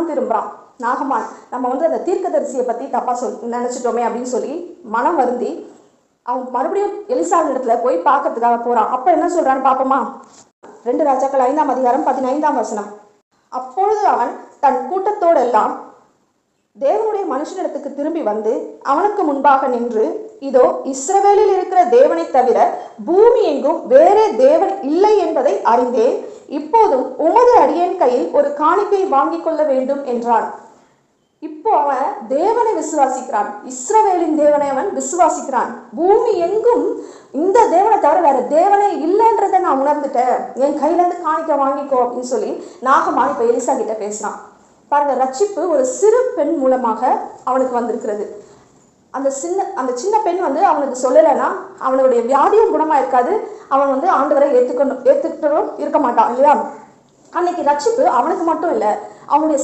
திரும்புறான். நாகமான் நம்ம அந்த தீர்க்கதரிசியை பத்தி தப்பா நினைச்சிட்டோமே அப்படின்னு சொல்லி மனம் வருந்தி அவன் மறுபடியும் எலிசாவின் இடத்துல போய் பார்க்கறதுக்காக போறான். அப்ப என்ன சொல்றான்னு பாப்போமா? 2 ராஜாக்கள் 5ஆம் அதிகாரம் 15ஆம் வசனம். அப்பொழுது அவன் தன் கூட்டத்தோடெல்லாம் தேவனுடைய மனுஷனிடத்துக்கு திரும்பி வந்து அவனுக்கு முன்பாக நின்று, இதோ இஸ்ரவேலில் இருக்கிற தேவனை தவிர பூமி எங்கும் வேறே தேவன் இல்லை என்பதை அறிந்தேன். இப்போதும் உமது அடியேன் கையில் ஒரு காணிக்கை வாங்கி கொள்ள வேண்டும் என்றான். இப்போ அவன் தேவனை விசுவாசிக்கிறான். இஸ்ரவேலின் தேவனை அவன் விசுவாசிக்கிறான். பூமி எங்கும் இந்த தேவனை தவிர வேற தேவனே இல்லைன்றதை நான் உணர்ந்துட்டேன், என் கையில இருந்து காணிக்கை வாங்கிக்கோ அப்படின்னு சொல்லி நாகமான் இப்ப எலிசா கிட்ட பேசுறான். பாருங்க, ரட்சிப்பு ஒரு சிறு பெண் மூலமாக அவனுக்கு வந்திருக்கிறது. அந்த சின்ன பெண் அவனுக்கு சொல்லலைன்னா அவனுடைய வியாதியும் குணமா இருக்காது. அவன் ஆண்டவரை ஏத்துக்கிட்டும் இருக்க மாட்டான் இல்லையா? அன்னைக்கு ரட்சிப்பு அவனுக்கு மட்டும் இல்லை, அவனுடைய